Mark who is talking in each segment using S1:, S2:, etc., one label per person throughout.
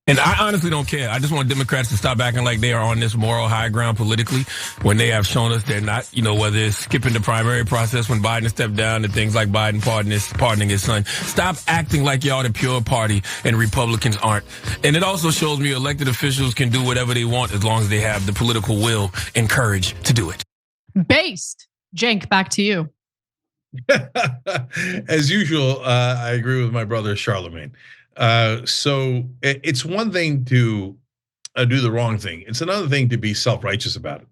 S1: And I honestly don't care. I just want Democrats to stop acting like they are on this moral high ground politically when they have shown us they're not, whether it's skipping the primary process when Biden stepped down and things like Biden pardoning his son. Stop acting like y'all the pure party and Republicans aren't. And it also shows me elected officials can do whatever they want as long as they have the political will and courage to do it.
S2: Based. Cenk, back to you.
S3: As usual, I agree with my brother Charlamagne. So it's one thing to do the wrong thing. It's another thing to be self-righteous about it.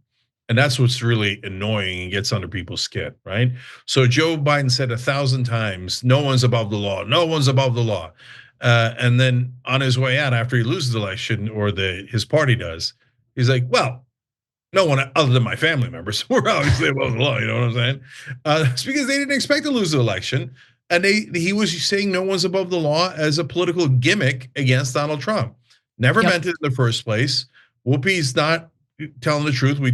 S3: And that's what's really annoying and gets under people's skin, right? So Joe Biden said 1,000 times, no one's above the law, no one's above the law. And then on his way out after he loses the election, or his party does, he's like, well, no one other than my family members. We're obviously above the law, you know what I'm saying? It's because they didn't expect to lose the election. And he was saying no one's above the law as a political gimmick against Donald Trump. Never meant it in the first place. Whoopi's not telling the truth. We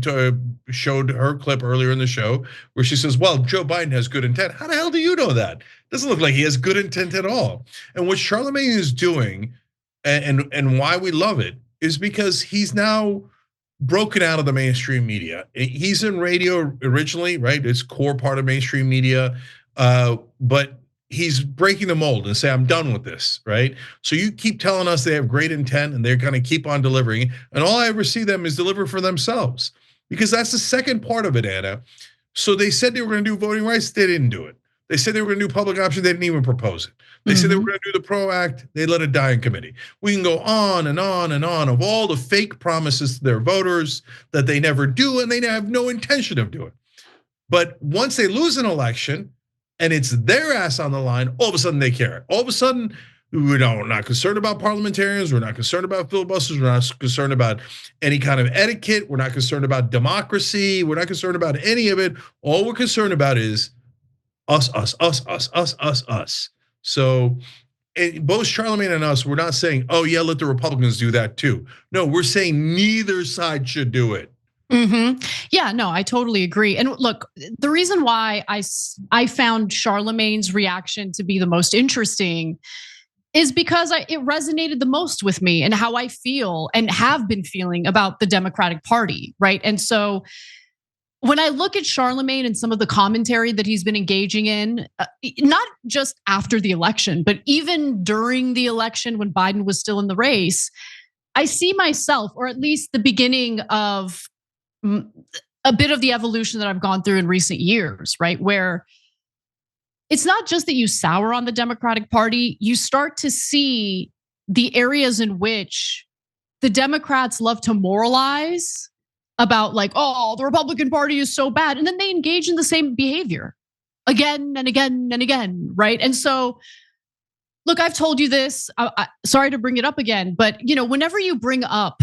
S3: showed her clip earlier in the show where she says, well, Joe Biden has good intent. How the hell do you know that? Doesn't look like he has good intent at all. And what Charlamagne is doing, and why we love it, is because he's now broken out of the mainstream media. He's in radio originally, right? It's core part of mainstream media, but he's breaking the mold and say, I'm done with this, right? So you keep telling us they have great intent and they're gonna keep on delivering, and all I ever see them is deliver for themselves, because that's the second part of it, Anna. So they said they were gonna do voting rights, they didn't do it. They said they were gonna do public option, they didn't even propose it. They said they were gonna do the PRO Act, they let it die in committee. We can go on and on and on of all the fake promises to their voters that they never do and they have no intention of doing. But once they lose an election and it's their ass on the line, all of a sudden they care. All of a sudden, we're not concerned about parliamentarians, we're not concerned about filibusters, we're not concerned about any kind of etiquette, we're not concerned about democracy, we're not concerned about any of it. All we're concerned about is us. So both Charlamagne and us, we're not saying, oh yeah, let the Republicans do that too. No, we're saying neither side should do it.
S2: Yeah, no, I totally agree. And look, the reason why I found Charlamagne's reaction to be the most interesting is because it resonated the most with me and how I feel and have been feeling about the Democratic Party, right? And so when I look at Charlamagne and some of the commentary that he's been engaging in, not just after the election, but even during the election when Biden was still in the race, I see myself, or at least the beginning of a bit of the evolution that I've gone through in recent years, right? Where it's not just that you sour on the Democratic Party, you start to see the areas in which the Democrats love to moralize about like, oh, the Republican Party is so bad. And then they engage in the same behavior again and again and again, right? And so, look, I've told you this, sorry to bring it up again, but whenever you bring up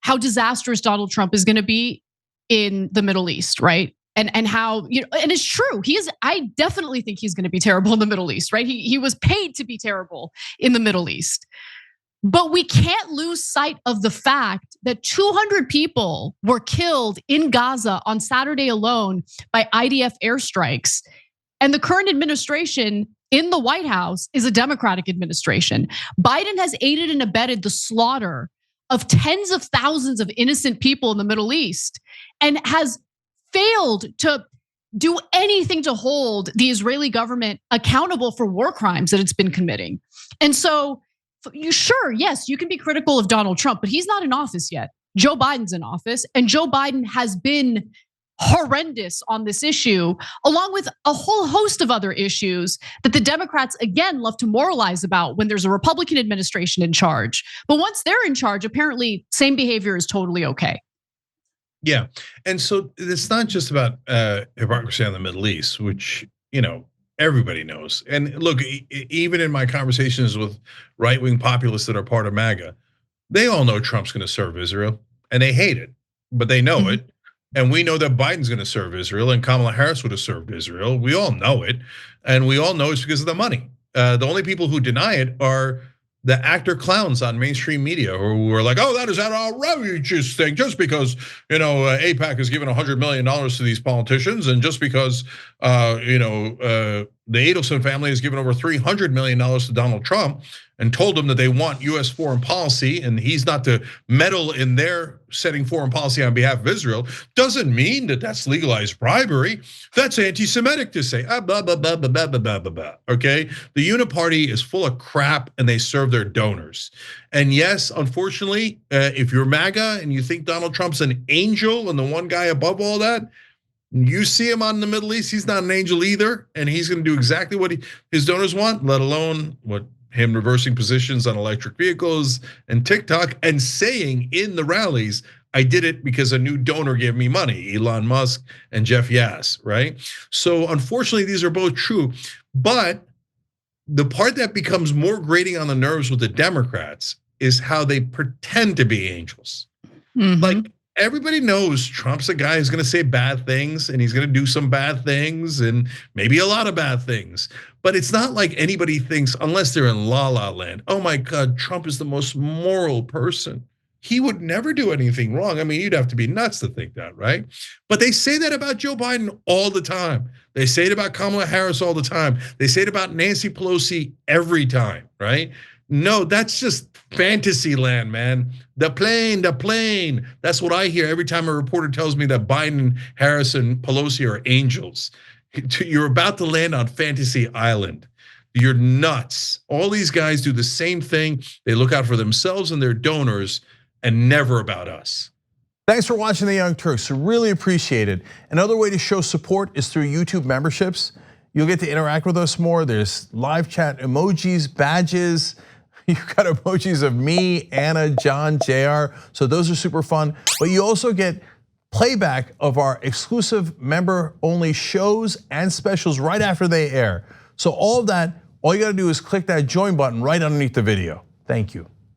S2: how disastrous Donald Trump is gonna be in the Middle East, right? And how, and it's true, I definitely think he's gonna be terrible in the Middle East, right? He was paid to be terrible in the Middle East. But we can't lose sight of the fact that 200 people were killed in Gaza on Saturday alone by IDF airstrikes. And the current administration in the White House is a Democratic administration. Biden has aided and abetted the slaughter of tens of thousands of innocent people in the Middle East and has failed to do anything to hold the Israeli government accountable for war crimes that it's been committing. And so, yes, you can be critical of Donald Trump, but he's not in office yet. Joe Biden's in office, and Joe Biden has been horrendous on this issue, along with a whole host of other issues that the Democrats, again, love to moralize about when there's a Republican administration in charge. But once they're in charge, apparently same behavior is totally okay.
S3: Yeah, and so it's not just about hypocrisy on the Middle East, which, everybody knows. And look, even in my conversations with right-wing populists that are part of MAGA, they all know Trump's gonna serve Israel, and they hate it, but they know it. And we know that Biden's gonna serve Israel, and Kamala Harris would have served Israel. We all know it, and we all know it's because of the money. The only people who deny it are the actor clowns on mainstream media who are like, oh, that is an outrageous thing, just because AIPAC has given $100 million to these politicians, and just because the Adelson family has given over $300 million to Donald Trump and told him that they want US foreign policy and he's not to meddle in their setting foreign policy on behalf of Israel, doesn't mean that that's legalized bribery. That's anti-Semitic to say, blah, blah, blah, blah, blah, blah, blah, blah, okay? The Uniparty is full of crap and they serve their donors. And yes, unfortunately, if you're MAGA and you think Donald Trump's an angel and the one guy above all that, you see him on the Middle East, he's not an angel either, and he's gonna do exactly what his donors want, let alone what him reversing positions on electric vehicles and TikTok and saying in the rallies, I did it because a new donor gave me money, Elon Musk and Jeff Yass, right? So unfortunately, these are both true, but the part that becomes more grating on the nerves with the Democrats is how they pretend to be angels. Like, everybody knows Trump's a guy who's gonna say bad things and he's gonna do some bad things and maybe a lot of bad things. But it's not like anybody thinks, unless they're in La La Land, oh my God, Trump is the most moral person. He would never do anything wrong. I mean, you'd have to be nuts to think that, right? But they say that about Joe Biden all the time. They say it about Kamala Harris all the time. They say it about Nancy Pelosi every time, right? No, that's just fantasy land, man. The plane. That's what I hear every time a reporter tells me that Biden, Harris, and Pelosi are angels. You're about to land on fantasy island. You're nuts. All these guys do the same thing. They look out for themselves and their donors and never about us.
S4: Thanks for watching The Young Turks. Really appreciate it. Another way to show support is through YouTube memberships. You'll get to interact with us more. There's live chat emojis, badges. You've got emojis of me, Anna, John, JR. So those are super fun. But you also get playback of our exclusive member-only shows and specials right after they air. So all of that, all you gotta do is click that join button right underneath the video. Thank you.